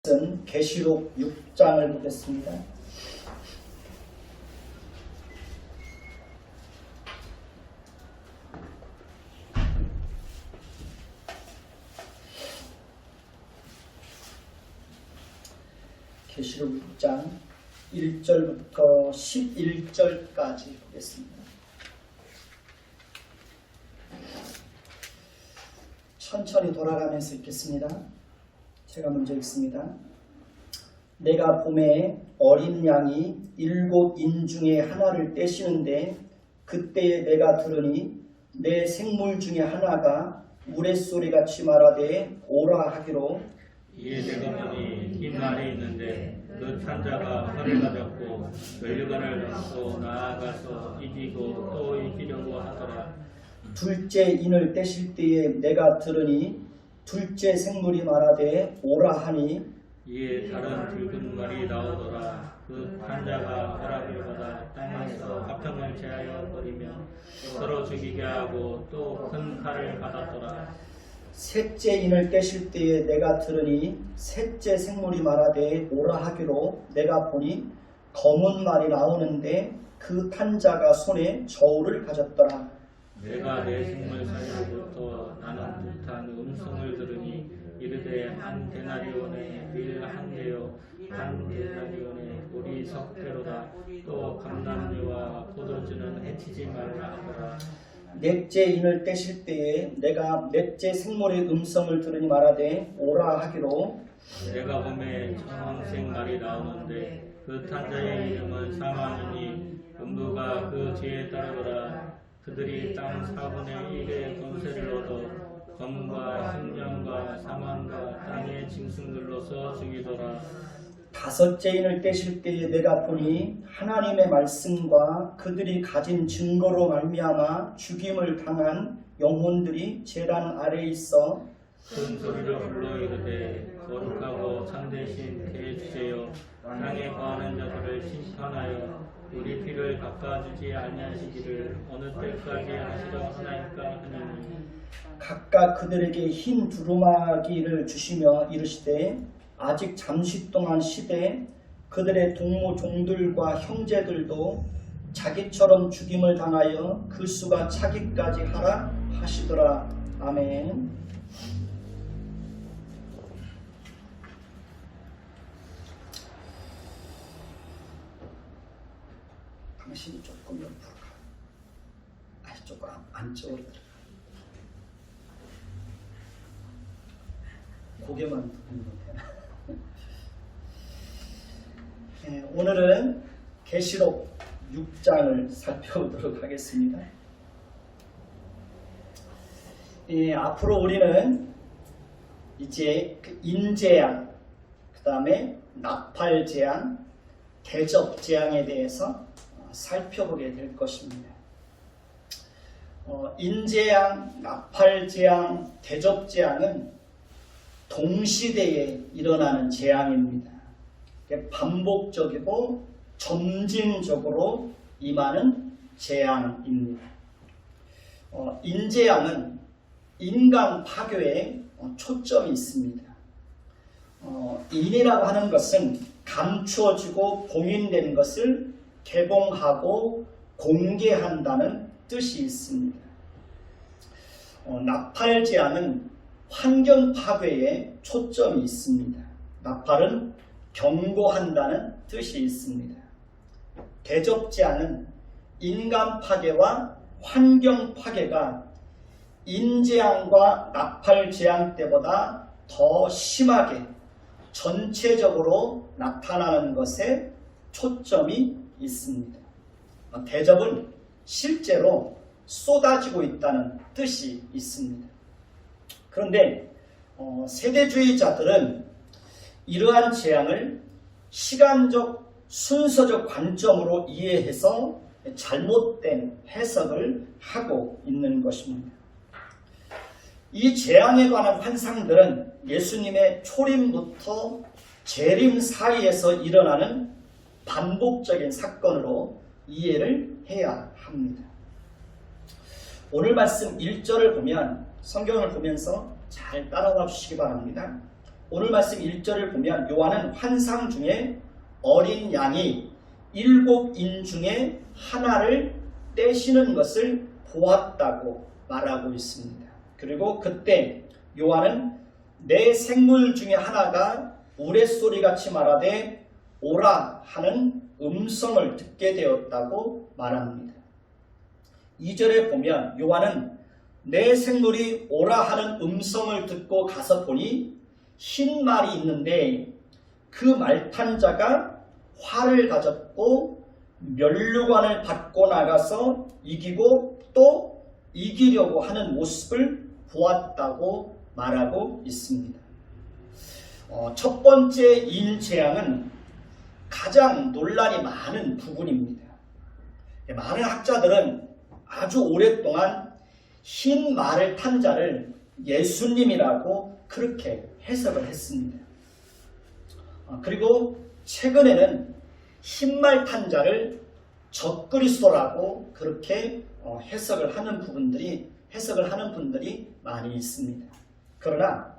계시록 6장을 보겠습니다. 계시록 6장 1절부터 11절까지 보겠습니다. 천천히 돌아가면서 읽겠습니다. 제가 먼저 읽습니다. 내가 봄에 어린 양이 7 중에 하나를 떼시는데 그때에 내가 들으니 내 생물 중에 하나가 우레소리같이 말하되 오라 하기로 이에 내가 보니 흰 말이 있는데 그 탄자가 활을 가졌고 멸류관을 넣고 나아가서 이기고 또 이기려고 하더라. 둘째 인을 떼실 때에 내가 들으니 둘째 생물이 말하되 오라 하니 이에 다른 붉은 말이 나오더라. 그 탄자가 허락을 받아 땅에서 합평을 제하여 버리며 서로 죽이게 하고 또 큰 칼을 받았더라. 셋째 인을 떼실 때에 내가 들으니 셋째 생물이 말하되 오라 하기로 내가 보니 검은 말이 나오는데 그 탄자가 손에 저울을 가졌더라. 내가 내 생물 사이로부터 나는 듯한 음성을 들으니 이르되 한 데나리온에 밀 한 개요 한 데나리온에 우리 석대로다. 또 감람류와 포도주는 해치지 말라 하더라. 넷째 인을 떼실 때에 내가 넷째 생물의 음성을 들으니 말하되 오라 하기로 내가 봄에 청황색 말이 나오는데 그 탄자의 이름은 사망이니 음부가 그 뒤에 따르더라. 그들이 땅 4분의 1의 권세를 얻어 검과 흉년과 사망과 땅의 짐승들로서 죽이더라. 다섯째 인을 떼실 때에 내가 보니 하나님의 말씀과 그들이 가진 증거로 말미암아 죽임을 당한 영혼들이 제단 아래에 있어 큰 소리로 불러 이르되 거룩하고 참되신 대주제여 땅에 거하는 자들을 심판하여 우리 피를 깎아주지 아니하시기를 어느 때까지 하시려 하나이까 하느니 각각 그들에게 흰 두루마기를 주시며 이르시되 아직 잠시 동안 쉬되 그들의 동무 종들과 형제들도 자기처럼 죽임을 당하여 그 수가 차기까지 하라 하시더라. 아멘. 당신이 조금 옆으로 가. 조금 안쪽으로 들어가. 고개만 돌리면 되나? 오늘은 계시록 6장을 살펴보도록 하겠습니다. 앞으로 우리는 이제 인재앙, 그 다음에 나팔재앙, 대접재앙에 대해서 살펴보게 될 것입니다. 인재앙, 나팔재앙, 대접재앙은 동시대에 일어나는 재앙입니다. 반복적이고 점진적으로 임하는 재앙입니다. 인재앙은 인간 파괴에 초점이 있습니다. 인이라고 하는 것은 감추어지고 봉인된 것을 개봉하고 공개한다는 뜻이 있습니다. 나팔재앙은 환경 파괴에 초점이 있습니다. 나팔은 경고한다는 뜻이 있습니다. 대접재앙은 인간 파괴와 환경 파괴가 인재앙과 나팔재앙 때보다 더 심하게 전체적으로 나타나는 것에 초점이 있습니다. 대접은 실제로 쏟아지고 있다는 뜻이 있습니다. 그런데 세대주의자들은 이러한 재앙을 시간적 순서적 관점으로 이해해서 잘못된 해석을 하고 있는 것입니다. 이 재앙에 관한 환상들은 예수님의 초림부터 재림 사이에서 일어나는 반복적인 사건으로 이해를 해야 합니다. 오늘 말씀 1절을 보면 성경을 보면서 잘 따라와 주시기 바랍니다. 오늘 말씀 1절을 보면 요한은 환상 중에 어린 양이 7인 중에 하나를 떼시는 것을 보았다고 말하고 있습니다. 그리고 그때 요한은 내 생물 중에 하나가 우레소리같이 말하되 오라 하는 음성을 듣게 되었다고 말합니다. 2절에 보면 요한은 내 생물이 오라 하는 음성을 듣고 가서 보니 흰 말이 있는데 그 말탄 자가 활을 가졌고 면류관을 받고 나가서 이기고 또 이기려고 하는 모습을 보았다고 말하고 있습니다. 첫 번째 인재앙은 가장 논란이 많은 부분입니다. 많은 학자들은 아주 오랫동안 흰 말을 탄 자를 예수님이라고 그렇게 해석을 했습니다. 그리고 최근에는 흰말 탄 자를 적그리스도라고 그렇게 해석을 하는 분들이 많이 있습니다. 그러나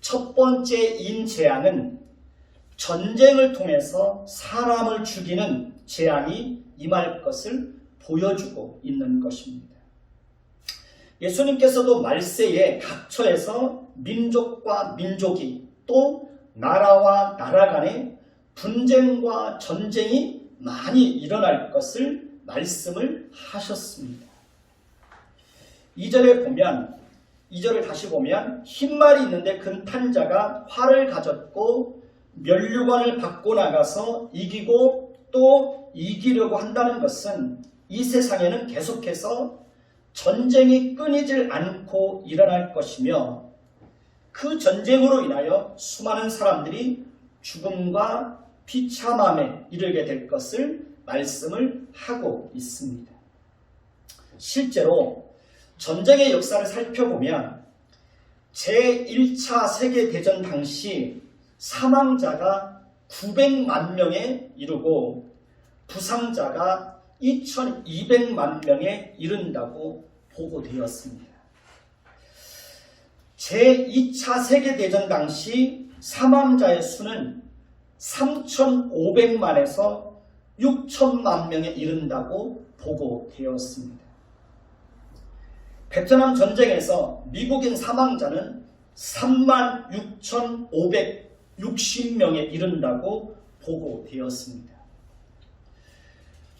첫 번째 인재앙은 전쟁을 통해서 사람을 죽이는 재앙이 임할 것을 보여주고 있는 것입니다. 예수님께서도 말세에 각처에서 민족과 민족이 또 나라와 나라 간에 분쟁과 전쟁이 많이 일어날 것을 말씀을 하셨습니다. 2절을 다시 보면 흰말이 있는데 근탄 자가 활을 가졌고 면류관을 받고 나가서 이기고 또 이기려고 한다는 것은 이 세상에는 계속해서 전쟁이 끊이질 않고 일어날 것이며 그 전쟁으로 인하여 수많은 사람들이 죽음과 비참함에 이르게 될 것을 말씀을 하고 있습니다. 실제로 전쟁의 역사를 살펴보면 제1차 세계대전 당시 사망자가 900만 명에 이르고 부상자가 2200만 명에 이른다고 보고되었습니다. 제2차 세계대전 당시 사망자의 수는 3500만에서 6000만 명에 이른다고 보고되었습니다. 베트남 전쟁에서 미국인 사망자는 36,560명에 이른다고 보고되었습니다.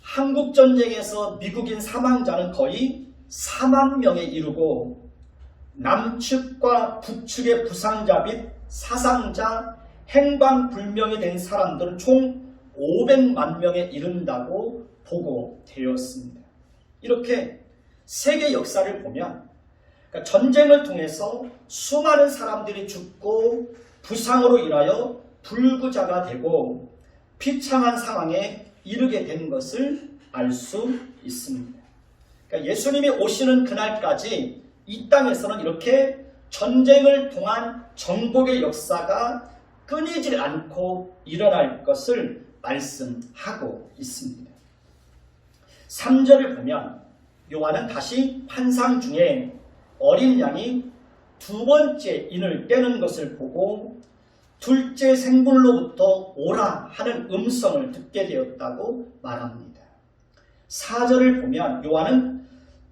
한국전쟁에서 미국인 사망자는 거의 4만 명에 이르고 남측과 북측의 부상자 및 사상자, 행방불명이 된 사람들은 총 500만 명에 이른다고 보고되었습니다. 이렇게 세계 역사를 보면 전쟁을 통해서 수많은 사람들이 죽고 부상으로 인하여 불구자가 되고 비참한 상황에 이르게 된 것을 알 수 있습니다. 그러니까 예수님이 오시는 그날까지 이 땅에서는 이렇게 전쟁을 통한 정복의 역사가 끊이질 않고 일어날 것을 말씀하고 있습니다. 3절을 보면 요한은 다시 환상 중에 어린 양이 두 번째 인을 떼는 것을 보고 둘째 생물로부터 오라 하는 음성을 듣게 되었다고 말합니다. 4절을 보면 요한은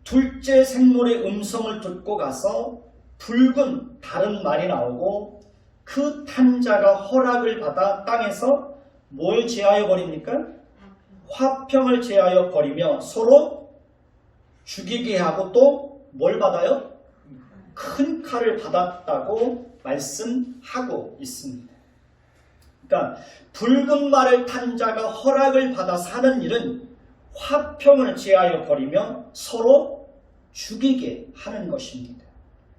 둘째 생물의 음성을 듣고 가서 붉은 다른 말이 나오고 그 탄자가 허락을 받아 땅에서 뭘 제하여 버립니까? 화평을 제하여 버리며 서로 죽이게 하고 또 뭘 받아요? 큰 칼을 받았다고 말씀하고 있습니다. 그러니까 붉은 말을 탄 자가 허락을 받아 사는 일은 화평을 제하여 버리며 서로 죽이게 하는 것입니다.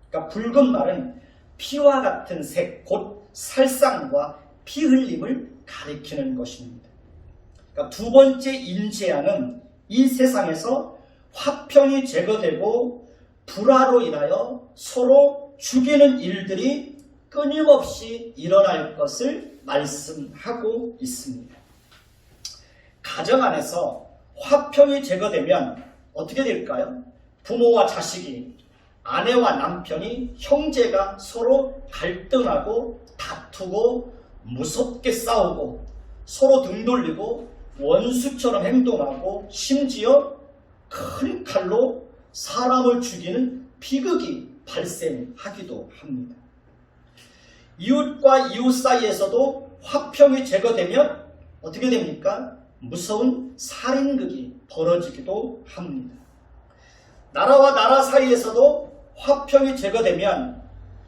그러니까 붉은 말은 피와 같은 색, 곧 살상과 피 흘림을 가리키는 것입니다. 그러니까 두 번째 인재앙은 이 세상에서 화평이 제거되고 불화로 인하여 서로 죽이는 일들이 끊임없이 일어날 것을 말씀하고 있습니다. 가정 안에서 화평이 제거되면 어떻게 될까요? 부모와 자식이 아내와 남편이 형제가 서로 갈등하고 다투고 무섭게 싸우고 서로 등 돌리고 원수처럼 행동하고 심지어 큰 칼로 사람을 죽이는 비극이 발생하기도 합니다. 이웃과 이웃 사이에서도 화평이 제거되면 어떻게 됩니까? 무서운 살인극이 벌어지기도 합니다. 나라와 나라 사이에서도 화평이 제거되면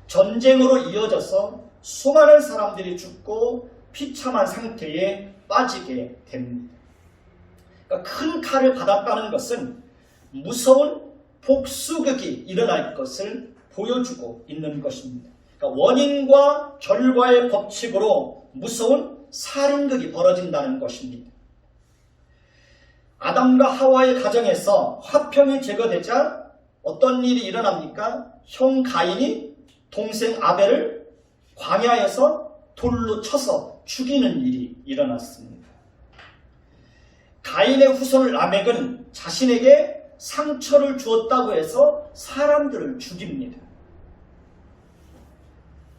전쟁으로 이어져서 수많은 사람들이 죽고 비참한 상태에 빠지게 됩니다. 그러니까 큰 칼을 받았다는 것은 무서운 복수극이 일어날 것을 보여주고 있는 것입니다. 그러니까 원인과 결과의 법칙으로 무서운 살인극이 벌어진다는 것입니다. 아담과 하와의 가정에서 화평이 제거되자 어떤 일이 일어납니까? 형 가인이 동생 아벨을 광야에서 돌로 쳐서 죽이는 일이 일어났습니다. 가인의 후손 라멕은 자신에게 상처를 주었다고 해서 사람들을 죽입니다.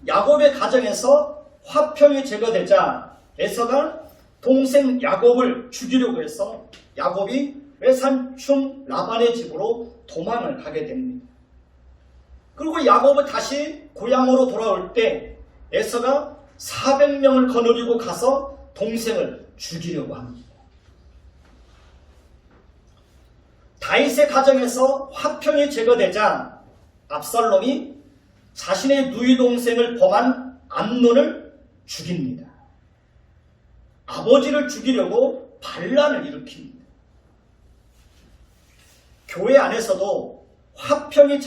야곱의 가정에서 화평이 제거되자 에서가 동생 야곱을 죽이려고 해서 야곱이 외삼촌 라반의 집으로 도망을 가게 됩니다. 그리고 야곱은 다시 고향으로 돌아올 때 에서가 400명을 거느리고 가서 동생을 죽이려고 합니다. 다윗의 가정에서 화평이 제거되자 압살롬이 자신의 누이 동생을 범한 암논을 죽입니다. 아버지를 죽이려고 반란을 일으킵니다. 교회 안에서도 화평이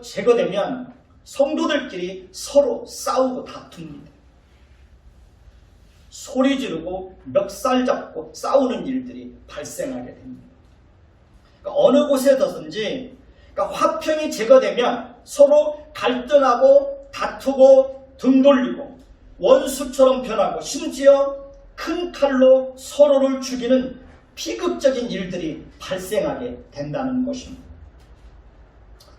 제거되면 성도들끼리 서로 싸우고 다툽니다. 소리 지르고 멱살 잡고 싸우는 일들이 발생하게 됩니다. 그러니까 어느 곳에서든지 화평이 제거되면 서로 갈등하고 다투고 등 돌리고 원수처럼 변하고 심지어 큰 칼로 서로를 죽이는 비극적인 일들이 발생하게 된다는 것입니다.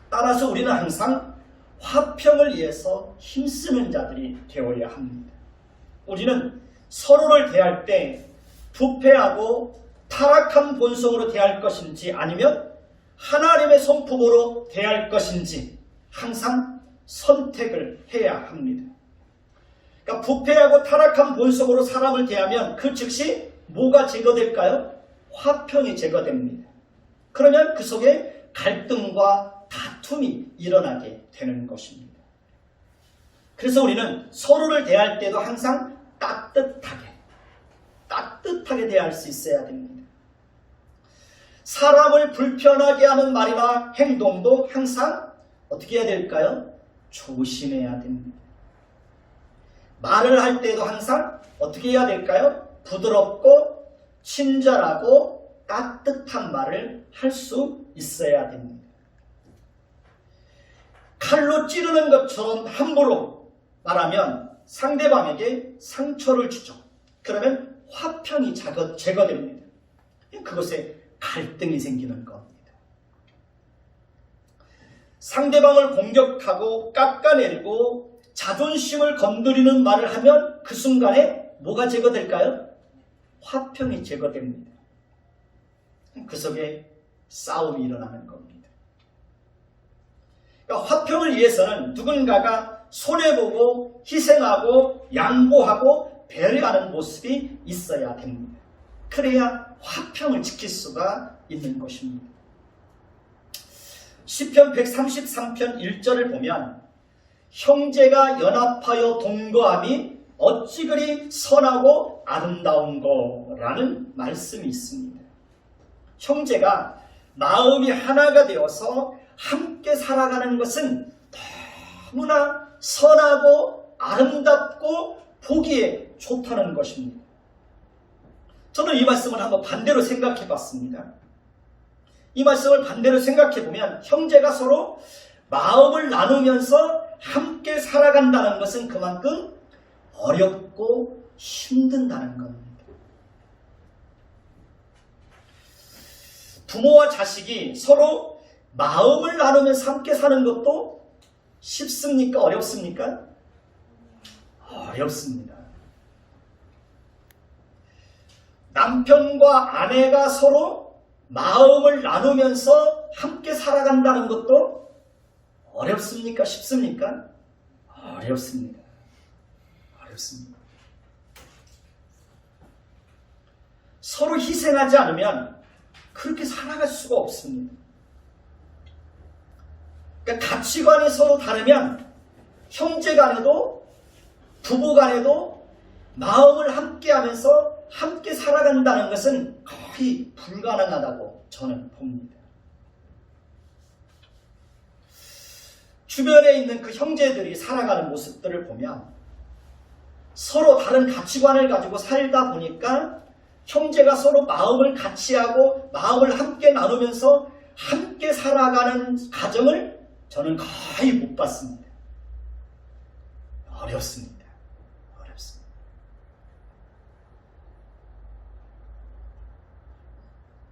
따라서 우리는 항상 화평을 위해서 힘쓰는 자들이 되어야 합니다. 우리는 서로를 대할 때 부패하고 타락한 본성으로 대할 것인지 아니면 하나님의 성품으로 대할 것인지 항상 선택을 해야 합니다. 그러니까 부패하고 타락한 본성으로 사람을 대하면 그 즉시 뭐가 제거될까요? 화평이 제거됩니다. 그러면 그 속에 갈등과 다툼이 일어나게 되는 것입니다. 그래서 우리는 서로를 대할 때도 항상 따뜻하게 대할 수 있어야 됩니다. 사람을 불편하게 하는 말이나 행동도 항상 어떻게 해야 될까요? 조심해야 됩니다. 말을 할 때도 항상 어떻게 해야 될까요? 부드럽고 친절하고 따뜻한 말을 할 수 있어야 됩니다. 칼로 찌르는 것처럼 함부로 말하면 상대방에게 상처를 주죠. 그러면 화평이 제거됩니다. 그것에 갈등이 생기는 겁니다. 상대방을 공격하고 깎아내리고 자존심을 건드리는 말을 하면 그 순간에 뭐가 제거될까요? 화평이 제거됩니다. 그 속에 싸움이 일어나는 겁니다. 그러니까 화평을 위해서는 누군가가 손해보고 희생하고 양보하고 배려하는 모습이 있어야 됩니다. 그래야 화평을 지킬 수가 있는 것입니다. 시편 133편 1절을 보면 형제가 연합하여 동거함이 어찌 그리 선하고 아름다운 거라는 말씀이 있습니다. 형제가 마음이 하나가 되어서 함께 살아가는 것은 너무나 선하고 아름답고 보기에 좋다는 것입니다. 저는 이 말씀을 한번 반대로 생각해 봤습니다. 이 말씀을 반대로 생각해 보면 형제가 서로 마음을 나누면서 함께 살아간다는 것은 그만큼 어렵고 힘든다는 겁니다. 부모와 자식이 서로 마음을 나누면서 함께 사는 것도 쉽습니까? 어렵습니까? 어렵습니다. 남편과 아내가 서로 마음을 나누면서 함께 살아간다는 것도 어렵습니까? 쉽습니까? 어렵습니다. 어렵습니다. 서로 희생하지 않으면 그렇게 살아갈 수가 없습니다. 그러니까 가치관이 서로 다르면 형제 간에도 부부 간에도 마음을 함께하면서 함께 살아간다는 것은 거의 불가능하다고 저는 봅니다. 주변에 있는 그 형제들이 살아가는 모습들을 보면 서로 다른 가치관을 가지고 살다 보니까 형제가 서로 마음을 같이 하고 마음을 함께 나누면서 함께 살아가는 가정을 저는 거의 못 봤습니다. 어렵습니다. 어렵습니다.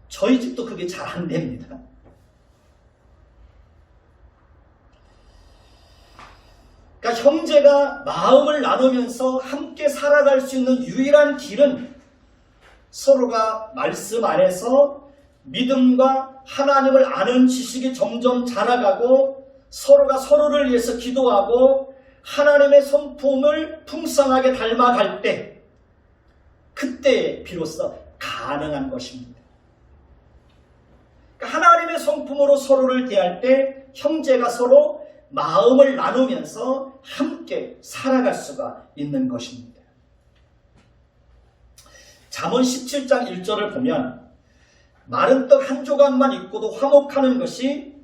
저희 집도 그게 잘 안 됩니다. 그러니까 형제가 마음을 나누면서 함께 살아갈 수 있는 유일한 길은 서로가 말씀 안에서 믿음과 하나님을 아는 지식이 점점 자라가고 서로가 서로를 위해서 기도하고 하나님의 성품을 풍성하게 닮아갈 때 그때 비로소 가능한 것입니다. 그러니까 하나님의 성품으로 서로를 대할 때 형제가 서로 마음을 나누면서 함께 살아갈 수가 있는 것입니다. 잠언 17장 1절을 보면 마른 떡 한 조각만 있고도 화목하는 것이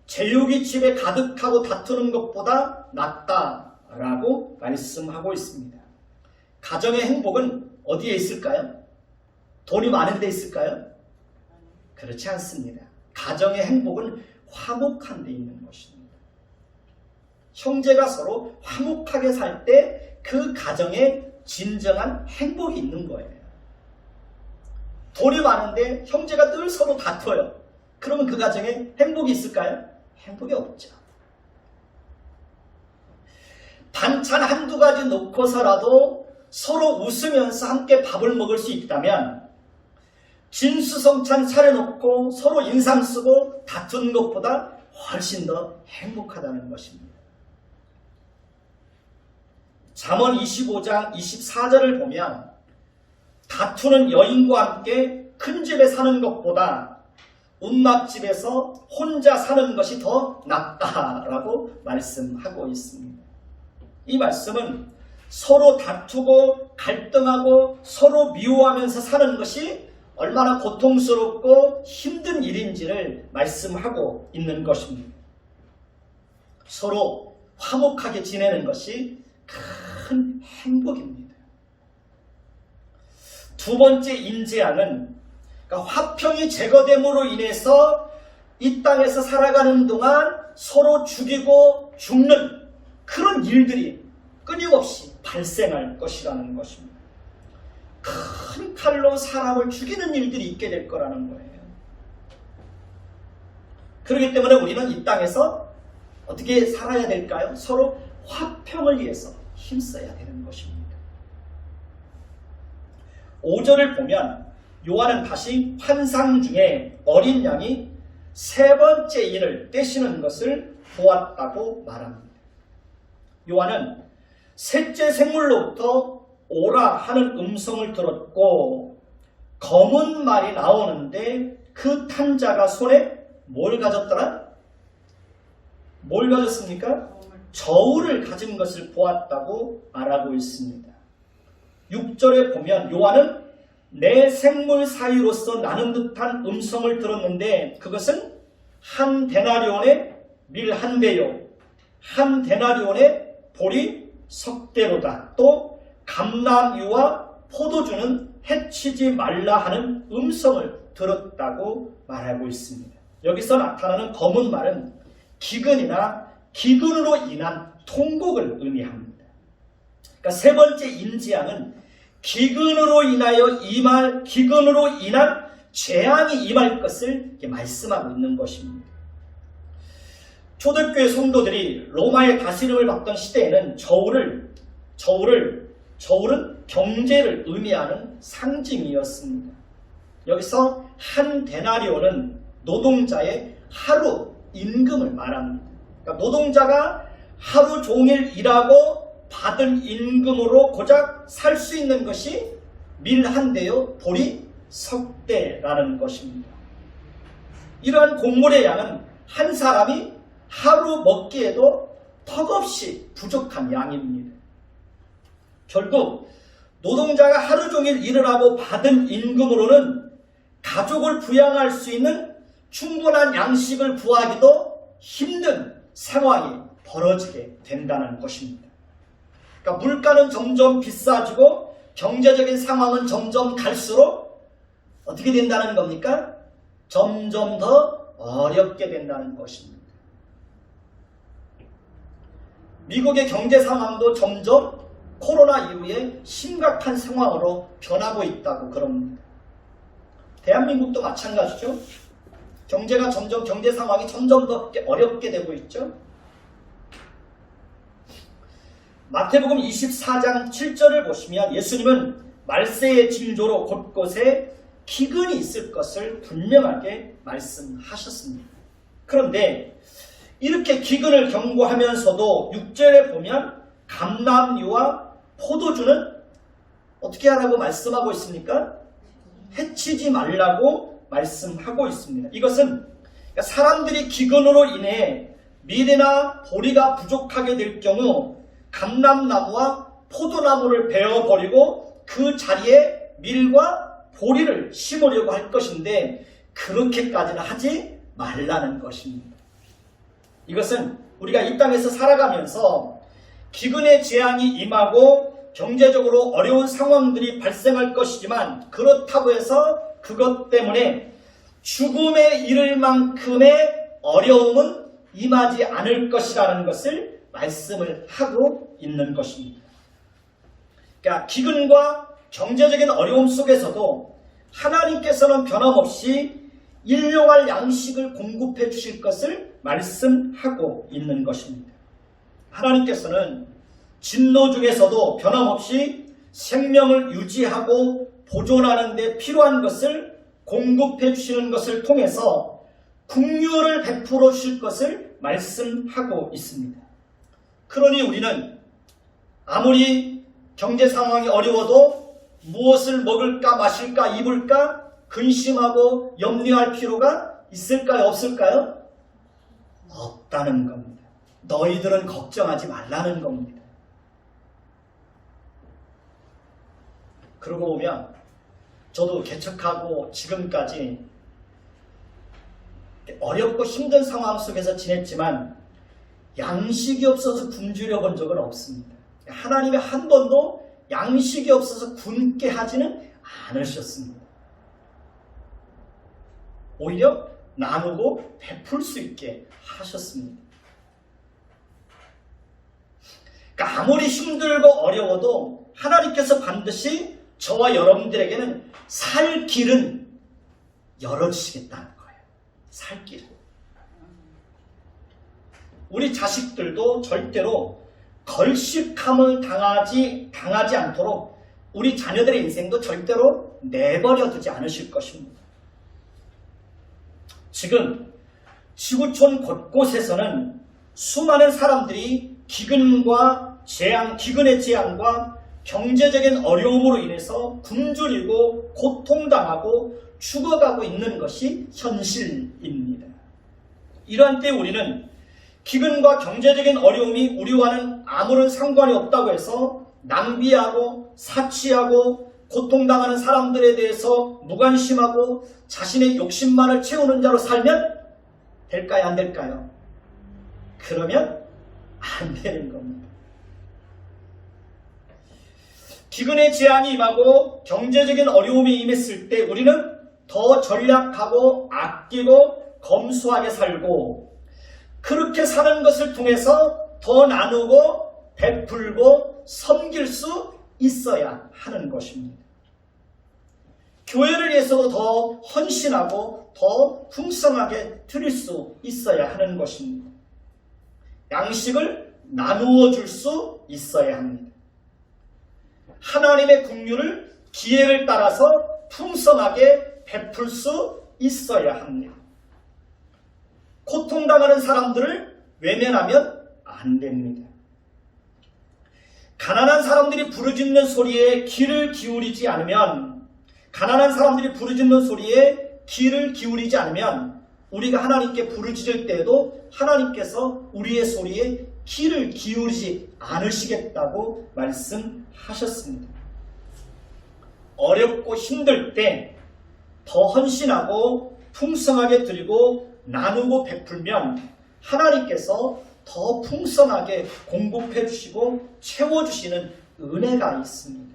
제육이 집에 가득하고 다투는 것보다 낫다라고 말씀하고 있습니다. 가정의 행복은 어디에 있을까요? 돈이 많은 데 있을까요? 그렇지 않습니다. 가정의 행복은 화목한 데 있는 것입니다. 형제가 서로 화목하게 살 때 그 가정에 진정한 행복이 있는 거예요. 돈이 많은데 형제가 늘 서로 다퉈요. 그러면 그 가정에 행복이 있을까요? 행복이 없죠. 반찬 한두 가지 놓고서라도 서로 웃으면서 함께 밥을 먹을 수 있다면 진수성찬 차려놓고 서로 인상 쓰고 다툰 것보다 훨씬 더 행복하다는 것입니다. 잠언 25장 24절을 보면 다투는 여인과 함께 큰 집에 사는 것보다 운막집에서 혼자 사는 것이 더 낫다라고 말씀하고 있습니다. 이 말씀은 서로 다투고 갈등하고 서로 미워하면서 사는 것이 얼마나 고통스럽고 힘든 일인지를 말씀하고 있는 것입니다. 서로 화목하게 지내는 것이 큰 행복입니다. 두 번째 인재앙은 그러니까 화평이 제거됨으로 인해서 이 땅에서 살아가는 동안 서로 죽이고 죽는 그런 일들이 끊임없이 발생할 것이라는 것입니다. 큰 칼로 사람을 죽이는 일들이 있게 될 거라는 거예요. 그렇기 때문에 우리는 이 땅에서 어떻게 살아야 될까요? 서로 화평을 위해서 힘써야 되는 것입니다. 5절을 보면 요한은 다시 환상 중에 어린 양이 세 번째 인을 떼시는 것을 보았다고 말합니다. 요한은 셋째 생물로부터 오라 하는 음성을 들었고 검은 말이 나오는데 그 탄자가 손에 뭘 가졌더라? 뭘 가졌습니까? 저울을 가진 것을 보았다고 말하고 있습니다. 6절에 보면 요한은 내 생물 사이로서 나는 듯한 음성을 들었는데 그것은 한 데나리온의 밀 한 대요 한 데나리온의 보리 석 대로다. 또 감람유와 포도주는 해치지 말라 하는 음성을 들었다고 말하고 있습니다. 여기서 나타나는 검은 말은 기근이나 기근으로 인한 통곡을 의미합니다. 그러니까 세 번째 인지양은 기근으로 인한 재앙이 임할 것을 말씀하고 있는 것입니다. 초대교회 성도들이 로마의 다스림을 받던 시대에는 저울은 경제를 의미하는 상징이었습니다. 여기서 한 데나리온은 노동자의 하루 임금을 말합니다. 그러니까 노동자가 하루 종일 일하고 받은 임금으로 고작 살 수 있는 것이 밀 한 대요 보리 석 대라는 것입니다. 이러한 곡물의 양은 한 사람이 하루 먹기에도 턱없이 부족한 양입니다. 결국 노동자가 하루 종일 일을 하고 받은 임금으로는 가족을 부양할 수 있는 충분한 양식을 구하기도 힘든 상황이 벌어지게 된다는 것입니다. 그러니까 물가는 점점 비싸지고 경제적인 상황은 점점 갈수록 어떻게 된다는 겁니까? 점점 더 어렵게 된다는 것입니다. 미국의 경제 상황도 점점 코로나 이후에 심각한 상황으로 변하고 있다고 그럽니다. 대한민국도 마찬가지죠. 경제 상황이 점점 더 어렵게 되고 있죠. 마태복음 24장 7절을 보시면 예수님은 말세의 징조로 곳곳에 기근이 있을 것을 분명하게 말씀하셨습니다. 그런데 이렇게 기근을 경고하면서도 6절에 보면 감람류와 포도주는 어떻게 하라고 말씀하고 있습니까? 해치지 말라고 말씀하고 있습니다. 이것은 사람들이 기근으로 인해 밀이나 보리가 부족하게 될 경우 감람나무와 포도나무를 베어버리고 그 자리에 밀과 보리를 심으려고 할 것인데 그렇게까지는 하지 말라는 것입니다. 이것은 우리가 이 땅에서 살아가면서 기근의 재앙이 임하고 경제적으로 어려운 상황들이 발생할 것이지만 그렇다고 해서 그것 때문에 죽음에 이를 만큼의 어려움은 임하지 않을 것이라는 것을 말씀을 하고 있는 것입니다. 그러니까 기근과 경제적인 어려움 속에서도 하나님께서는 변함없이 일용할 양식을 공급해 주실 것을 말씀하고 있는 것입니다. 하나님께서는 진노 중에서도 변함없이 생명을 유지하고 보존하는 데 필요한 것을 공급해 주시는 것을 통해서 긍휼을 베풀어 주실 것을 말씀하고 있습니다. 그러니 우리는 아무리 경제 상황이 어려워도 무엇을 먹을까 마실까 입을까 근심하고 염려할 필요가 있을까요? 없을까요? 없다는 겁니다. 너희들은 걱정하지 말라는 겁니다. 그러고 보면 저도 개척하고 지금까지 어렵고 힘든 상황 속에서 지냈지만 양식이 없어서 굶주려 본 적은 없습니다. 하나님이 한 번도 양식이 없어서 굶게 하지는 않으셨습니다. 오히려 나누고 베풀 수 있게 하셨습니다. 그러니까 아무리 힘들고 어려워도 하나님께서 반드시 저와 여러분들에게는 살 길은 열어주시겠다는 거예요. 살 길. 우리 자식들도 절대로 걸식함을 당하지 않도록 우리 자녀들의 인생도 절대로 내버려 두지 않으실 것입니다. 지금 지구촌 곳곳에서는 수많은 사람들이 기근의 재앙과 경제적인 어려움으로 인해서 굶주리고 고통당하고 죽어가고 있는 것이 현실입니다. 이러한 때 우리는 기근과 경제적인 어려움이 우리와는 아무런 상관이 없다고 해서 낭비하고 사치하고 고통당하는 사람들에 대해서 무관심하고 자신의 욕심만을 채우는 자로 살면 될까요? 안 될까요? 그러면 안 되는 겁니다. 기근의 재앙이 임하고 경제적인 어려움이 임했을 때 우리는 더 전략하고 아끼고 검소하게 살고 그렇게 사는 것을 통해서 더 나누고 베풀고 섬길 수 있어야 하는 것입니다. 교회를 위해서도 더 헌신하고 더 풍성하게 드릴 수 있어야 하는 것입니다. 양식을 나누어 줄 수 있어야 합니다. 하나님의 긍휼을 기회를 따라서 풍성하게 베풀 수 있어야 합니다. 고통당하는 사람들을 외면하면 안 됩니다. 가난한 사람들이 부르짖는 소리에 귀를 기울이지 않으면, 가난한 사람들이 부르짖는 소리에 귀를 기울이지 않으면 우리가 하나님께 부르짖을 때에도 하나님께서 우리의 소리에 귀를 기울이지 않으시겠다고 말씀하셨습니다. 어렵고 힘들 때 더 헌신하고 풍성하게 드리고 나누고 베풀면 하나님께서 더 풍성하게 공급해 주시고 채워주시는 은혜가 있습니다.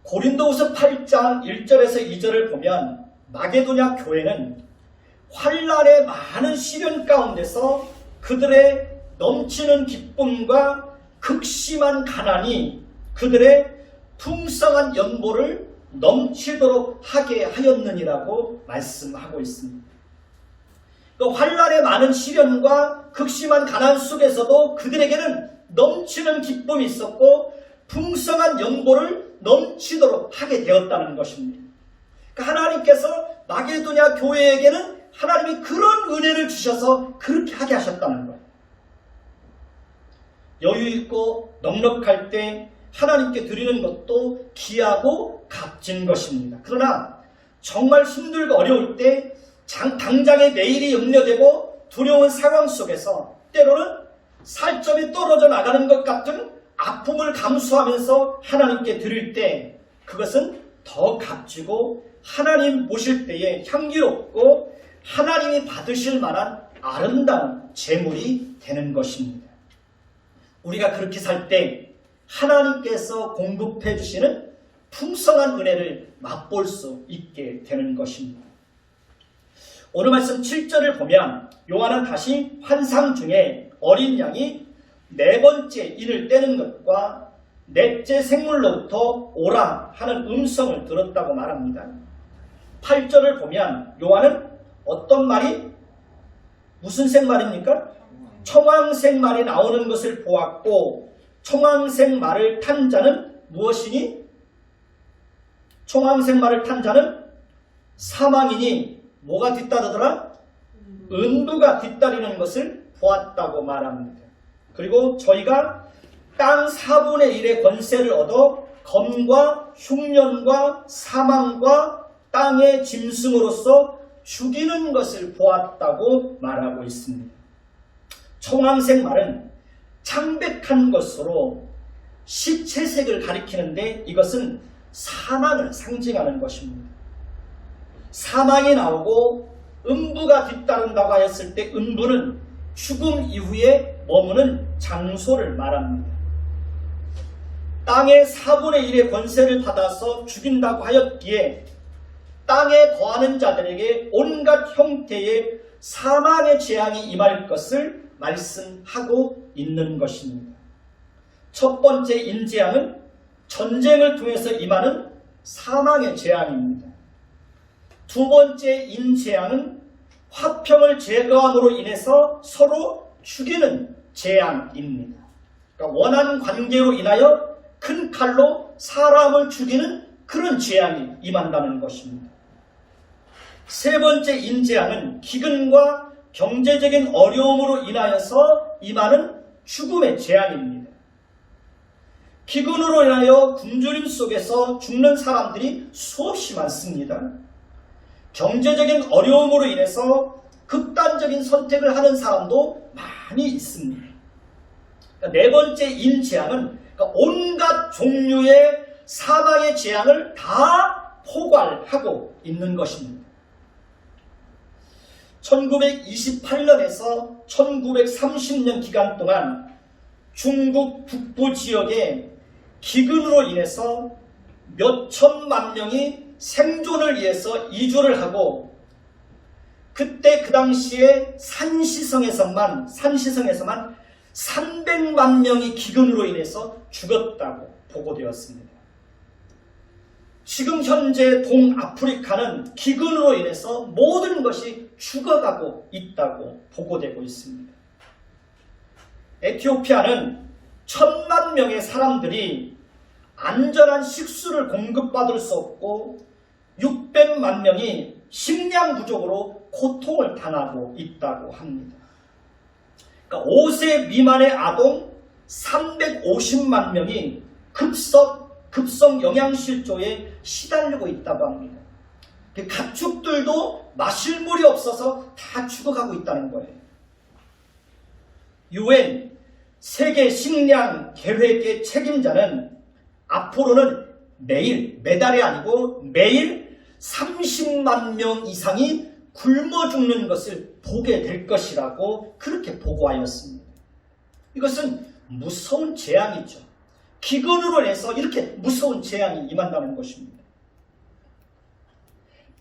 고린도후서 8장 1절에서 2절을 보면 마게도냐 교회는 환난의 많은 시련 가운데서 그들의 넘치는 기쁨과 극심한 가난이 그들의 풍성한 연보를 넘치도록 하게 하였느니라고 말씀하고 있습니다. 환난의 많은 시련과 극심한 가난 속에서도 그들에게는 넘치는 기쁨이 있었고 풍성한 연보를 넘치도록 하게 되었다는 것입니다. 그러니까 하나님께서 마게도냐 교회에게는 하나님이 그런 은혜를 주셔서 그렇게 하게 하셨다는 거예요. 여유 있고 넉넉할 때 하나님께 드리는 것도 귀하고 값진 것입니다. 그러나 정말 힘들고 어려울 때 당장의 내일이 염려되고 두려운 상황 속에서 때로는 살점이 떨어져 나가는 것 같은 아픔을 감수하면서 하나님께 드릴 때 그것은 더 값지고 하나님 보실 때에 향기롭고 하나님이 받으실 만한 아름다운 제물이 되는 것입니다. 우리가 그렇게 살 때 하나님께서 공급해 주시는 풍성한 은혜를 맛볼 수 있게 되는 것입니다. 오늘 말씀 7절을 보면 요한은 다시 환상 중에 어린 양이 네 번째 인을 떼는 것과 넷째 생물로부터 오라 하는 음성을 들었다고 말합니다. 8절을 보면 요한은 어떤 말이 무슨 생말입니까? 청황색 말이 나오는 것을 보았고 청황색 말을 탄 자는 무엇이니? 청황색 말을 탄 자는 사망이니 뭐가 뒤따르더라? 은부가 뒤따르는 것을 보았다고 말합니다. 그리고 저희가 땅 4분의 1의 권세를 얻어 검과 흉년과 사망과 땅의 짐승으로서 죽이는 것을 보았다고 말하고 있습니다. 청황색 말은 창백한 것으로 시체색을 가리키는데 이것은 사망을 상징하는 것입니다. 사망이 나오고 음부가 뒤따른다고 하였을 때 음부는 죽음 이후에 머무는 장소를 말합니다. 땅의 4분의 1의 권세를 받아서 죽인다고 하였기에 땅에 거하는 자들에게 온갖 형태의 사망의 재앙이 임할 것을 말씀하고 있는 것입니다. 첫 번째 인재앙은 전쟁을 통해서 임하는 사망의 재앙입니다. 두 번째 인재앙은 화평을 제거함으로 인해서 서로 죽이는 재앙입니다. 그러니까 원한 관계로 인하여 큰 칼로 사람을 죽이는 그런 재앙이 임한다는 것입니다. 세 번째 인재앙은 기근과 경제적인 어려움으로 인하여서 임하는 죽음의 재앙입니다. 기근으로 인하여 굶주림 속에서 죽는 사람들이 수없이 많습니다. 경제적인 어려움으로 인해서 극단적인 선택을 하는 사람도 많이 있습니다. 네 번째 인재앙은 온갖 종류의 사망의 재앙을 다 포괄하고 있는 것입니다. 1928년에서 1930년 기간 동안 중국 북부 지역에 기근으로 인해서 몇 천만 명이 생존을 위해서 이주를 하고 그때 그 당시에 산시성에서만 300만 명이 기근으로 인해서 죽었다고 보고되었습니다. 지금 현재 동아프리카는 기근으로 인해서 모든 것이 죽어가고 있다고 보고되고 있습니다. 에티오피아는 1,000만 명의 사람들이 안전한 식수를 공급받을 수 없고 600만 명이 식량 부족으로 고통을 당하고 있다고 합니다. 그러니까 5세 미만의 아동 350만 명이 급성 영양실조에 시달리고 있다고 합니다. 가축들도 마실 물이 없어서 다 죽어가고 있다는 거예요. UN 세계 식량 계획의 책임자는 앞으로는 매달이 아니고 매일 30만 명 이상이 굶어 죽는 것을 보게 될 것이라고 그렇게 보고하였습니다. 이것은 무서운 재앙이죠. 기근으로 인해서 이렇게 무서운 재앙이 임한다는 것입니다.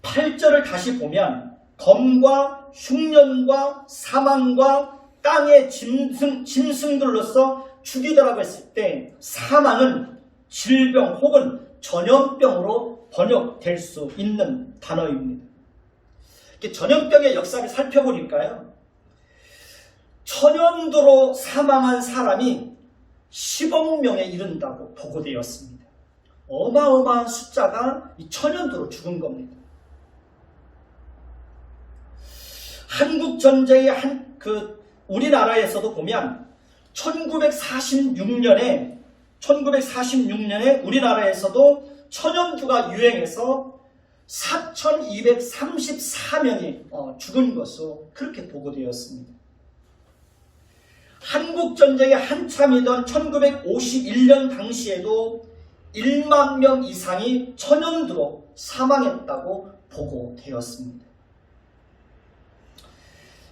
8절을 다시 보면 검과 흉년과 사망과 땅의 짐승들로서 죽이더라고 했을 때 사망은 질병 혹은 전염병으로 번역될 수 있는 단어입니다. 전염병의 역사를 살펴보니까요, 천연두로 사망한 사람이 10억 명에 이른다고 보고되었습니다. 어마어마한 숫자가 이 천연두로 죽은 겁니다. 한국전쟁의 우리나라에서도 보면 1946년에 우리나라에서도 천연두가 유행해서 4,234명이 죽은 것으로 그렇게 보고되었습니다. 한국전쟁이 한참이던 1951년 당시에도 1만 명 이상이 천연두로 사망했다고 보고되었습니다.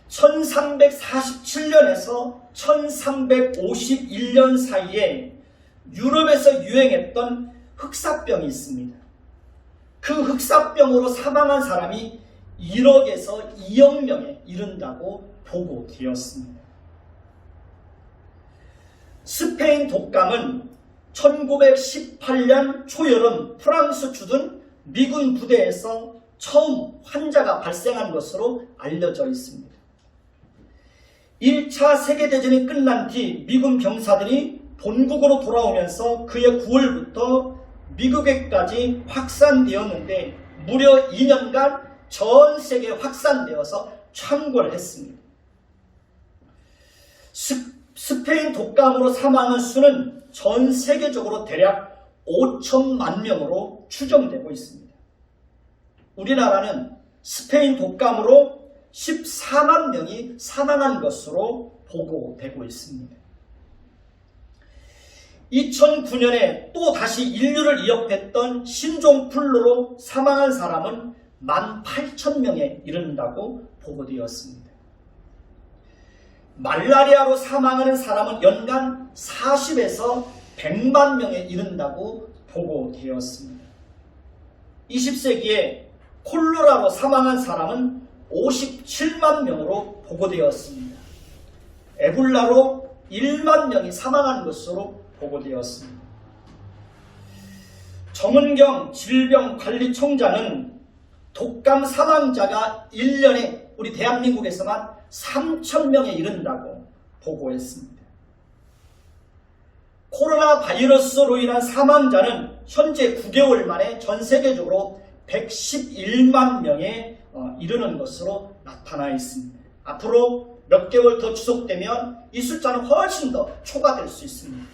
1347년에서 1351년 사이에 유럽에서 유행했던 흑사병이 있습니다. 그 흑사병으로 사망한 사람이 1억에서 2억 명에 이른다고 보고되었습니다. 스페인 독감은 1918년 초여름 프랑스 주둔 미군 부대에서 처음 환자가 발생한 것으로 알려져 있습니다. 1차 세계대전이 끝난 뒤 미군 병사들이 본국으로 돌아오면서 그해 9월부터 미국에까지 확산되었는데 무려 2년간 전 세계에 확산되어서 창궐을 했습니다. 스페인 독감으로 사망한 수는 전 세계적으로 대략 5천만 명으로 추정되고 있습니다. 우리나라는 스페인 독감으로 14만 명이 사망한 것으로 보고되고 있습니다. 2009년에 또 다시 인류를 위협했던 신종플루로 사망한 사람은 18,000명에 이른다고 보고되었습니다. 말라리아로 사망하는 사람은 연간 40에서 100만 명에 이른다고 보고되었습니다. 20세기에 콜레라로 사망한 사람은 57만 명으로 보고되었습니다. 에볼라로 1만 명이 사망한 것으로 보고되었습니다. 정은경 질병관리청장은 독감 사망자가 1년에 우리 대한민국에서만 3,000명에 이른다고 보고했습니다. 코로나 바이러스로 인한 사망자는 현재 9개월 만에 전 세계적으로 111만 명에 이르는 것으로 나타나 있습니다. 앞으로 몇 개월 더 지속되면 이 숫자는 훨씬 더 초과될 수 있습니다.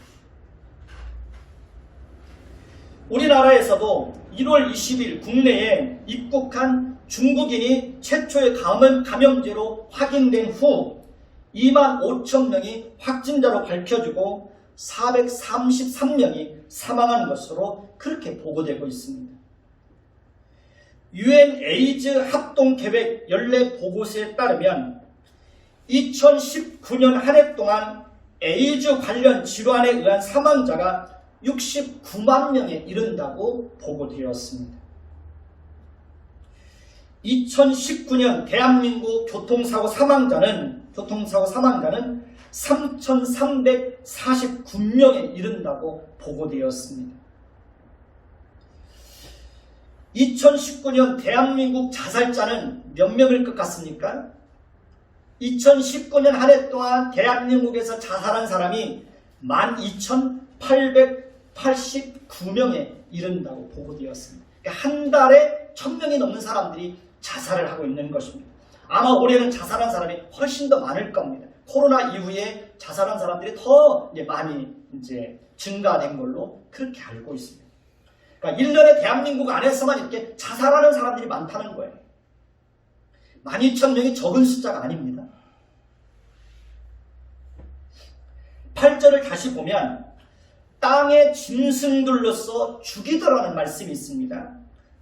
우리나라에서도 1월 20일 국내에 입국한 중국인이 최초의 감염제로 확인된 후 2만 5천 명이 확진자로 밝혀지고 433명이 사망한 것으로 그렇게 보고되고 있습니다. UN 에이즈 합동계획 연례 보고서에 따르면 2019년 한 해 동안 에이즈 관련 질환에 의한 사망자가 69만 명에 이른다고 보고되었습니다. 2019년 대한민국 교통사고 사망자는 3,349명에 이른다고 보고되었습니다. 2019년 대한민국 자살자는 몇 명일 것 같습니까? 2019년 한 해 동안 대한민국에서 자살한 사람이 12,889명에 이른다고 보고되었습니다. 그러니까 한 달에 1,000명이 넘는 사람들이 자살을 하고 있는 것입니다. 아마 올해는 자살한 사람이 훨씬 더 많을 겁니다. 코로나 이후에 자살한 사람들이 더 많이 증가된 걸로 그렇게 알고 있습니다. 그러니까 1년에 대한민국 안에서만 이렇게 자살하는 사람들이 많다는 거예요. 12,000명이 적은 숫자가 아닙니다. 8절을 다시 보면 땅의 짐승들로서 죽이더라는 말씀이 있습니다.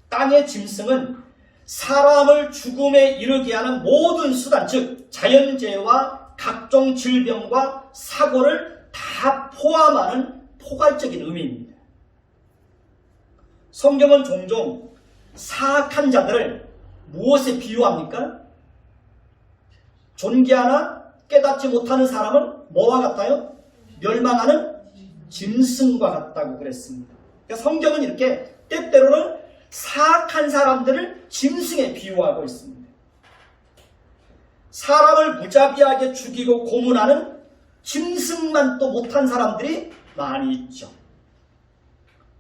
땅의 짐승은 사람을 죽음에 이르게 하는 모든 수단, 즉 자연재해와 각종 질병과 사고를 다 포함하는 포괄적인 의미입니다. 성경은 종종 사악한 자들을 무엇에 비유합니까? 존귀하나 깨닫지 못하는 사람은 뭐와 같아요? 멸망하는 짐승과 같다고 그랬습니다. 그러니까 성경은 이렇게 때때로는 사악한 사람들을 짐승에 비유하고 있습니다. 사람을 무자비하게 죽이고 고문하는 짐승만 또 못한 사람들이 많이 있죠.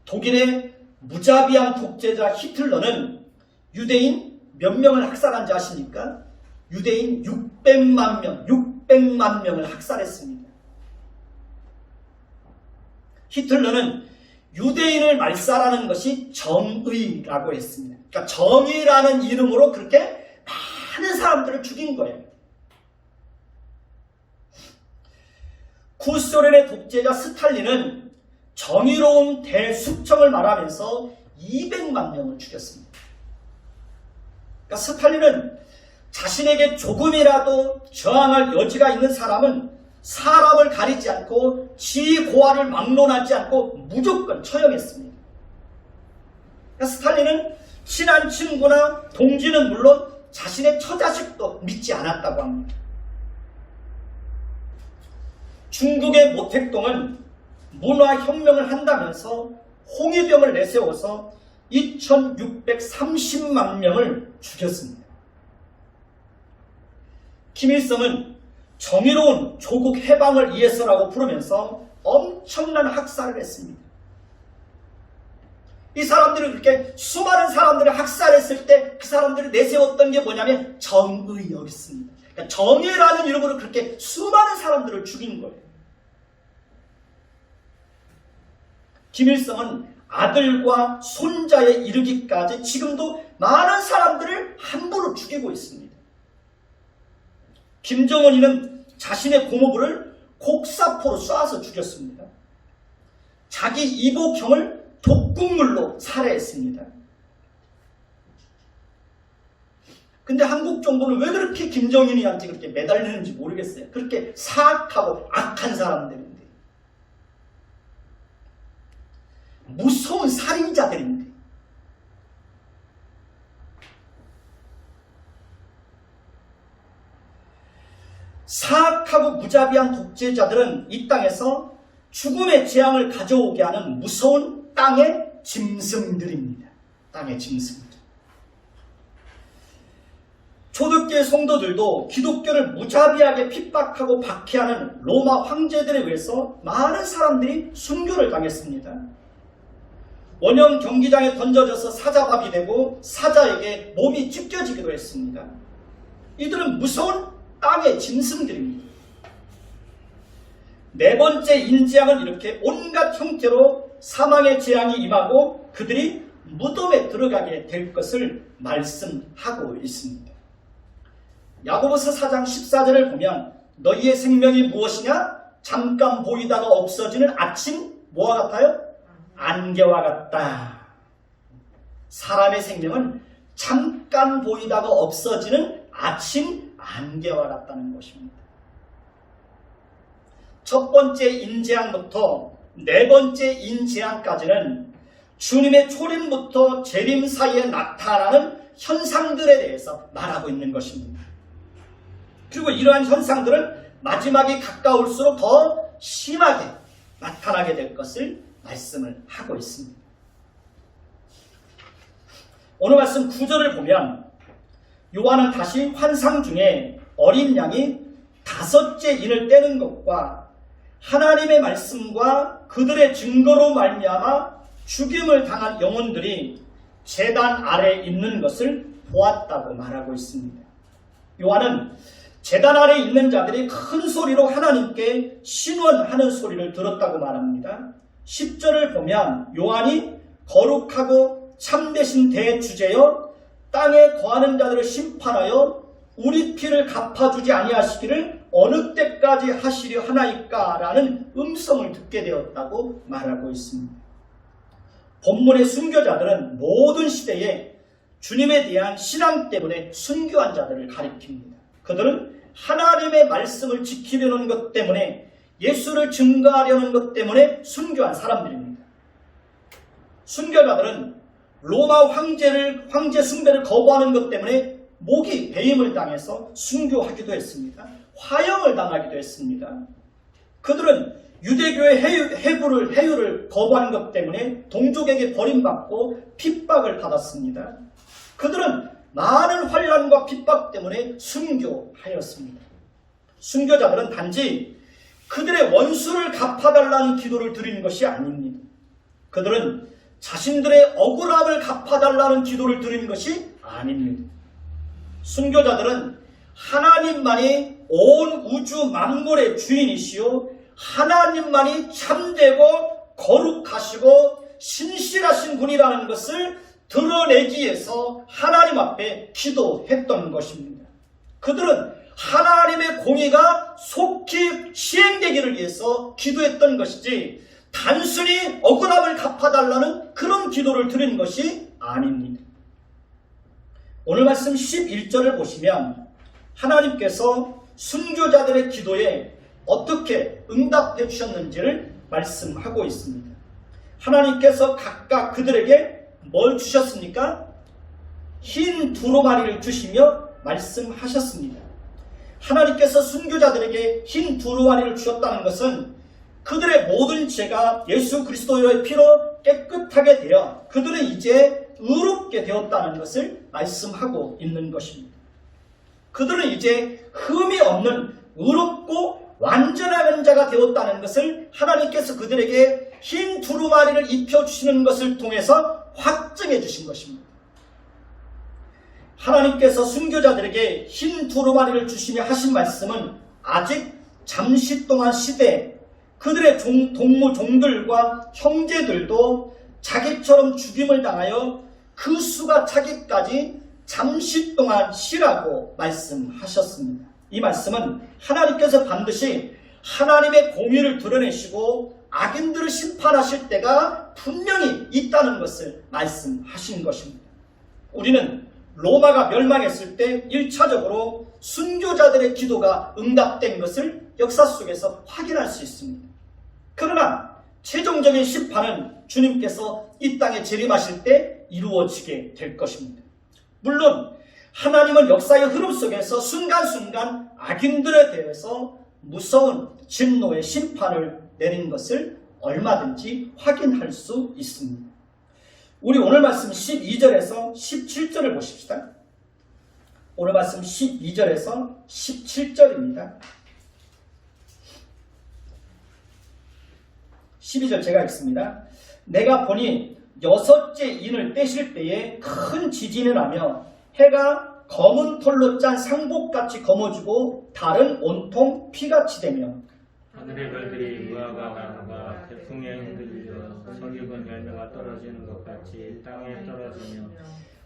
독일의 무자비한 독재자 히틀러는 유대인 몇 명을 학살한지 아십니까? 유대인 600만 명을 학살했습니다. 히틀러는 유대인을 말살하는 것이 정의라고 했습니다. 그러니까 정의라는 이름으로 그렇게 많은 사람들을 죽인 거예요. 구소련의 독재자 스탈린은 정의로운 대숙청을 말하면서 200만 명을 죽였습니다. 그러니까 스탈린은 자신에게 조금이라도 저항할 여지가 있는 사람은 사람을 가리지 않고 지고화를 막론하지 않고 무조건 처형했습니다. 그러니까 스탈린은 친한 친구나 동지는 물론 자신의 처자식도 믿지 않았다고 합니다. 중국의 모택동은 문화혁명을 한다면서 홍위병을 내세워서 2630만 명을 죽였습니다. 김일성은 정의로운 조국 해방을 위해서라고 부르면서 엄청난 학살을 했습니다. 이 사람들이 그렇게 수많은 사람들을 학살했을 때 그 사람들이 내세웠던 게 뭐냐면 정의였습니다. 그러니까 정의라는 이름으로 그렇게 수많은 사람들을 죽인 거예요. 김일성은 아들과 손자에 이르기까지 지금도 많은 사람들을 함부로 죽이고 있습니다. 김정은이는 자신의 고모부를 곡사포로 쏴서 죽였습니다. 자기 이복형을 독극물로 살해했습니다. 근데 한국 정부는 왜 그렇게 김정은이한테 그렇게 매달리는지 모르겠어요. 그렇게 사악하고 악한 사람들인데. 무서운 살인자들인데. 사악하고 무자비한 독재자들은 이 땅에서 죽음의 재앙을 가져오게 하는 무서운 땅의 짐승들입니다. 땅의 짐승들. 초대교회 성도들도 기독교를 무자비하게 핍박하고 박해하는 로마 황제들에 의해서 많은 사람들이 순교를 당했습니다. 원형 경기장에 던져져서 사자밥이 되고 사자에게 몸이 찢겨지기도 했습니다. 이들은 무서운 땅의 짐승들입니다. 네 번째 인재앙은 이렇게 온갖 형태로 사망의 재앙이 임하고 그들이 무덤에 들어가게 될 것을 말씀하고 있습니다. 야고보서 4장 14절을 보면 너희의 생명이 무엇이냐? 잠깐 보이다가 없어지는 아침 뭐와 같아요? 안개와 같다. 사람의 생명은 잠깐 보이다가 없어지는 아침 안개와 같다는 것입니다. 첫 번째 인재앙부터 네 번째 인재앙까지는 주님의 초림부터 재림 사이에 나타나는 현상들에 대해서 말하고 있는 것입니다. 그리고 이러한 현상들은 마지막이 가까울수록 더 심하게 나타나게 될 것을 말씀을 하고 있습니다. 오늘 말씀 9절을 보면 요한은 다시 환상 중에 어린 양이 5째 인을 떼는 것과 하나님의 말씀과 그들의 증거로 말미암아 죽임을 당한 영혼들이 제단 아래 있는 것을 보았다고 말하고 있습니다. 요한은 제단 아래 있는 자들이 큰 소리로 하나님께 신원하는 소리를 들었다고 말합니다. 10절을 보면 요한이 거룩하고 참되신 대주제여 땅에 거하는 자들을 심판하여 우리 피를 갚아주지 아니하시기를 어느 때까지 하시려 하나이까 라는 음성을 듣게 되었다고 말하고 있습니다. 본문의 순교자들은 모든 시대에 주님에 대한 신앙 때문에 순교한 자들을 가리킵니다. 그들은 하나님의 말씀을 지키려는 것 때문에 예수를 증거하려는 것 때문에 순교한 사람들입니다. 순교자들은 로마 황제 숭배를 거부하는 것 때문에 목이 배임을 당해서 순교하기도 했습니다. 화형을 당하기도 했습니다. 그들은 유대교의 해유를 거부하는 것 때문에 동족에게 버림받고 핍박을 받았습니다. 그들은 많은 환난과 핍박 때문에 순교하였습니다. 순교자들은 단지 그들의 원수를 갚아달라는 기도를 드리는 것이 아닙니다. 그들은 자신들의 억울함을 갚아달라는 기도를 드리는 것이 아닙니다. 순교자들은 하나님만이 온 우주 만물의 주인이시요 하나님만이 참되고 거룩하시고 신실하신 분이라는 것을 드러내기 위해서 하나님 앞에 기도했던 것입니다. 그들은 하나님의 공의가 속히 시행되기를 위해서 기도했던 것이지 단순히 억울함을 갚아달라는 그런 기도를 드린 것이 아닙니다. 오늘 말씀 11절을 보시면 하나님께서 순교자들의 기도에 어떻게 응답해 주셨는지를 말씀하고 있습니다. 하나님께서 각각 그들에게 뭘 주셨습니까? 흰 두루마리를 주시며 말씀하셨습니다. 하나님께서 순교자들에게 흰 두루마리를 주셨다는 것은 그들의 모든 죄가 예수 그리스도의 피로 깨끗하게 되어 그들은 이제 의롭게 되었다는 것을 말씀하고 있는 것입니다. 그들은 이제 흠이 없는 의롭고 완전한 자가 되었다는 것을 하나님께서 그들에게 흰 두루마리를 입혀주시는 것을 통해서 확증해 주신 것입니다. 하나님께서 순교자들에게 흰 두루마리를 주시며 하신 말씀은 아직 잠시 동안 시대에 그들의 종들과 형제들도 자기처럼 죽임을 당하여 그 수가 차기까지 잠시 동안 쉬라고 말씀하셨습니다. 이 말씀은 하나님께서 반드시 하나님의 공의를 드러내시고 악인들을 심판하실 때가 분명히 있다는 것을 말씀하신 것입니다. 우리는 로마가 멸망했을 때 1차적으로 순교자들의 기도가 응답된 것을 역사 속에서 확인할 수 있습니다. 그러나 최종적인 심판은 주님께서 이 땅에 재림하실 때 이루어지게 될 것입니다. 물론 하나님은 역사의 흐름 속에서 순간순간 악인들에 대해서 무서운 진노의 심판을 내린 것을 얼마든지 확인할 수 있습니다. 우리 오늘 말씀 12절에서 17절을 보십시다. 오늘 말씀 12절에서 17절입니다. 12절 제가 읽습니다. 내가 보니 6째 인을 떼실 때에 큰 지진을 하며 해가 검은 털로 짠 상복같이 검어지고 달은 온통 피같이 되며 하늘의 별들이 무화과 나무가 태풍에 흔들려 석유근 열매가 떨어지는 것 같이 땅에 떨어지며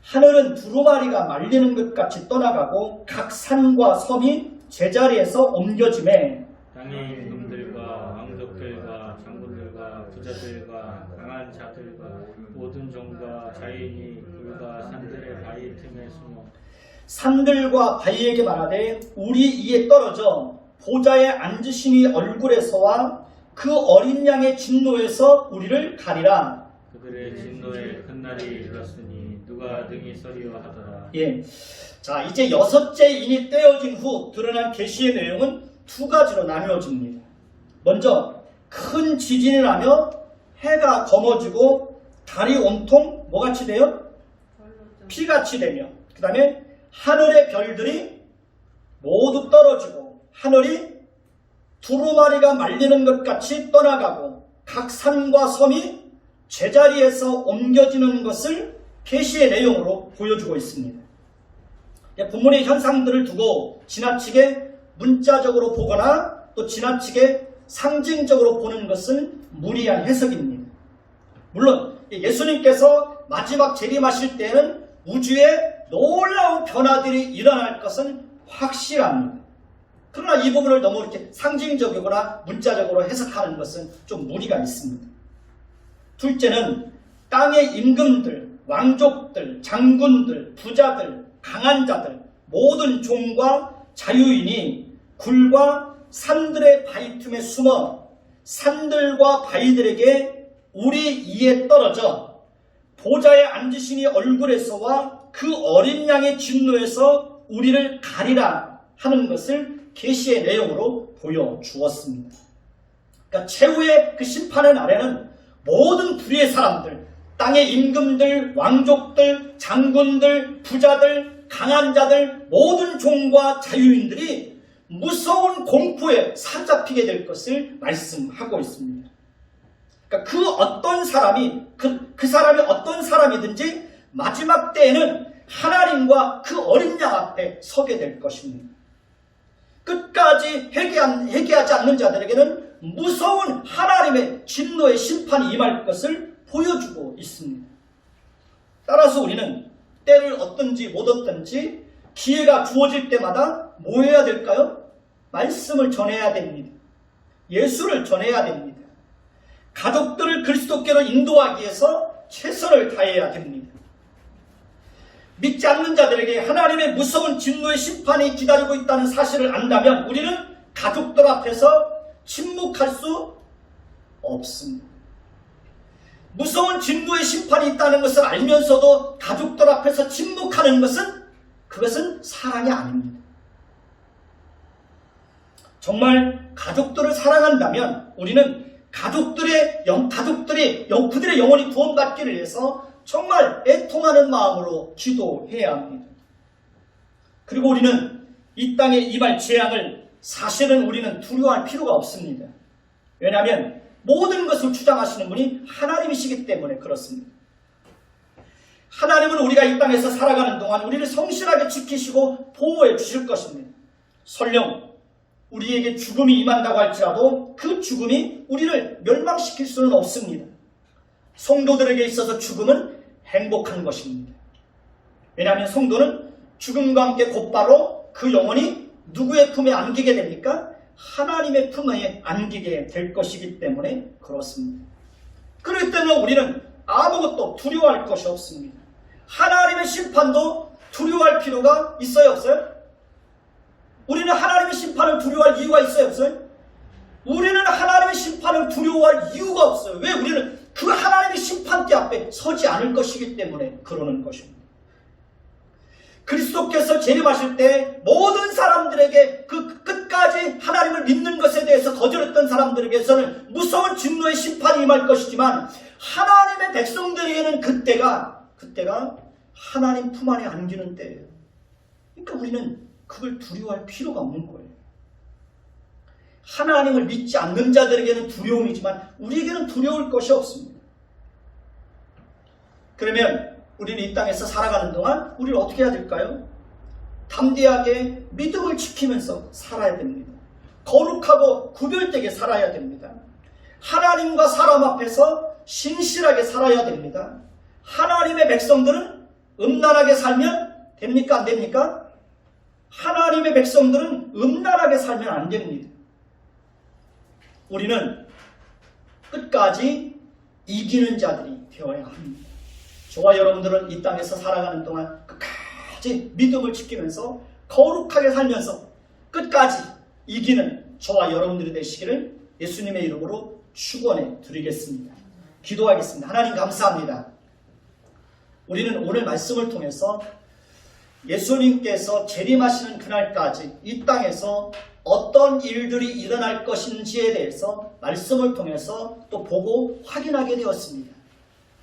하늘은 두루마리가 말리는 것 같이 떠나가고 각 산과 섬이 제자리에서 옮겨지매 땅의 임금들과 왕족들과 장군들과 부자들과 강한 자들과 모든 종과 자유인이 불과 산들의 바위 틈에 숨어 산들과 바위에게 말하되 우리 이에 떨어져 보좌에 앉으시니 얼굴에서와 그 어린 양의 진노에서 우리를 가리라. 그들의 진노의 큰 날이 이르렀으니 누가 능히 서리요 하더라. 예, 자 이제 6째 인이 떼어진 후 드러난 계시의 내용은 두 가지로 나누어집니다. 먼저 큰 지진을 하며 해가 검어지고 달이 온통 뭐같이 돼요? 피같이 되며 그 다음에 하늘의 별들이 모두 떨어지고 하늘이 두루마리가 말리는 것 같이 떠나가고 각 산과 섬이 제자리에서 옮겨지는 것을 계시의 내용으로 보여주고 있습니다. 본문의 현상들을 두고 지나치게 문자적으로 보거나 또 지나치게 상징적으로 보는 것은 무리한 해석입니다. 물론 예수님께서 마지막 재림하실 때는 우주에 놀라운 변화들이 일어날 것은 확실합니다. 그러나 이 부분을 너무 이렇게 상징적이거나 문자적으로 해석하는 것은 좀 무리가 있습니다. 둘째는 땅의 임금들, 왕족들, 장군들, 부자들, 강한 자들, 모든 종과 자유인이 굴과 산들의 바위 틈에 숨어 산들과 바위들에게 우리 이에 떨어져 보좌에 앉으시니 얼굴에서와 그 어린 양의 진노에서 우리를 가리라 하는 것을 계시의 내용으로 보여주었습니다. 그러니까 최후의 그 심판의 날에는 모든 불의의 사람들, 땅의 임금들, 왕족들, 장군들, 부자들, 강한 자들, 모든 종과 자유인들이 무서운 공포에 사로잡히게 될 것을 말씀하고 있습니다. 그러니까 그 어떤 사람이 그 사람이 어떤 사람이든지 마지막 때에는 하나님과 그 어린 양 앞에 서게 될 것입니다. 끝까지 회개하지 않는 자들에게는 무서운 하나님의 진노의 심판이 임할 것을 보여주고 있습니다. 따라서 우리는 때를 얻든지 못 얻든지 기회가 주어질 때마다 뭐 해야 될까요? 말씀을 전해야 됩니다. 예수를 전해야 됩니다. 가족들을 그리스도께로 인도하기 위해서 최선을 다해야 됩니다. 믿지 않는 자들에게 하나님의 무서운 진노의 심판이 기다리고 있다는 사실을 안다면 우리는 가족들 앞에서 침묵할 수 없습니다. 무서운 진노의 심판이 있다는 것을 알면서도 가족들 앞에서 침묵하는 그것은 사랑이 아닙니다. 정말 가족들을 사랑한다면 우리는 그들의 영혼이 구원받기를 위해서 정말 애통하는 마음으로 기도해야 합니다. 그리고 우리는 이 땅에 임할 재앙을 사실은 우리는 두려워할 필요가 없습니다. 왜냐하면 모든 것을 주장하시는 분이 하나님이시기 때문에 그렇습니다. 하나님은 우리가 이 땅에서 살아가는 동안 우리를 성실하게 지키시고 보호해 주실 것입니다. 설령 우리에게 죽음이 임한다고 할지라도 그 죽음이 우리를 멸망시킬 수는 없습니다. 성도들에게 있어서 죽음은 행복한 것입니다. 왜냐하면 성도는 죽음과 함께 곧바로 그 영혼이 누구의 품에 안기게 됩니까? 하나님의 품에 안기게 될 것이기 때문에 그렇습니다. 그렇기 때문에 우리는 아무것도 두려워할 것이 없습니다. 하나님의 심판도 두려워할 필요가 있어요, 없어요? 우리는 하나님의 심판을 두려워할 이유가 있어요, 없어요? 우리는 하나님의 심판을 두려워할 이유가 없어요. 왜? 우리는 그 하나님의 심판대 앞에 서지 않을 것이기 때문에 그러는 것입니다. 그리스도께서 재림하실 때 모든 사람들에게 그 끝까지 하나님을 믿는 것에 대해서 거절했던 사람들에게서는 무서운 진노의 심판이 임할 것이지만 하나님의 백성들에게는 그때가 하나님 품 안에 안기는 때예요. 그러니까 우리는 그걸 두려워할 필요가 없는 거예요. 하나님을 믿지 않는 자들에게는 두려움이지만 우리에게는 두려울 것이 없습니다. 그러면 우리는 이 땅에서 살아가는 동안 우리는 어떻게 해야 될까요? 담대하게 믿음을 지키면서 살아야 됩니다. 거룩하고 구별되게 살아야 됩니다. 하나님과 사람 앞에서 신실하게 살아야 됩니다. 하나님의 백성들은 음란하게 살면 됩니까? 안 됩니까? 하나님의 백성들은 음란하게 살면 안 됩니다. 우리는 끝까지 이기는 자들이 되어야 합니다. 저와 여러분들은 이 땅에서 살아가는 동안 끝까지 믿음을 지키면서 거룩하게 살면서 끝까지 이기는 저와 여러분들이 되시기를 예수님의 이름으로 축원해 드리겠습니다. 기도하겠습니다. 하나님 감사합니다. 우리는 오늘 말씀을 통해서 예수님께서 재림하시는 그날까지 이 땅에서 어떤 일들이 일어날 것인지에 대해서 말씀을 통해서 또 보고 확인하게 되었습니다.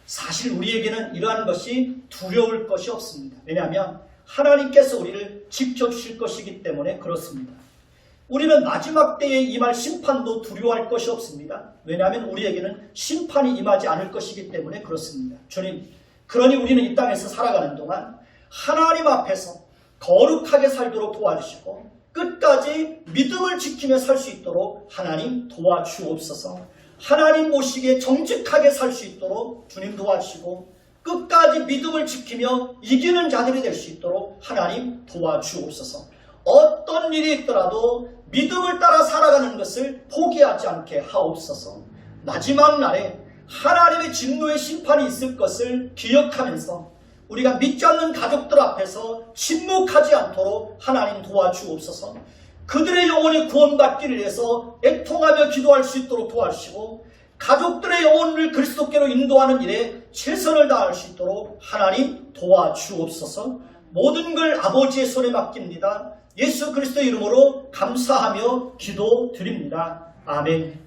사실 우리에게는 이러한 것이 두려울 것이 없습니다. 왜냐하면 하나님께서 우리를 지켜주실 것이기 때문에 그렇습니다. 우리는 마지막 때에 임할 심판도 두려워할 것이 없습니다. 왜냐하면 우리에게는 심판이 임하지 않을 것이기 때문에 그렇습니다. 주님, 그러니 우리는 이 땅에서 살아가는 동안 하나님 앞에서 거룩하게 살도록 도와주시고 끝까지 믿음을 지키며 살 수 있도록 하나님 도와주옵소서. 하나님 보시기에 정직하게 살 수 있도록 주님 도와주시고 끝까지 믿음을 지키며 이기는 자들이 될 수 있도록 하나님 도와주옵소서. 어떤 일이 있더라도 믿음을 따라 살아가는 것을 포기하지 않게 하옵소서. 마지막 날에 하나님의 진노의 심판이 있을 것을 기억하면서 우리가 믿지 않는 가족들 앞에서 침묵하지 않도록 하나님 도와주옵소서. 그들의 영혼이 구원받기를 위해서 애통하며 기도할 수 있도록 도와주시고 가족들의 영혼을 그리스도께로 인도하는 일에 최선을 다할 수 있도록 하나님 도와주옵소서. 모든 걸 아버지의 손에 맡깁니다. 예수 그리스도의 이름으로 감사하며 기도드립니다. 아멘.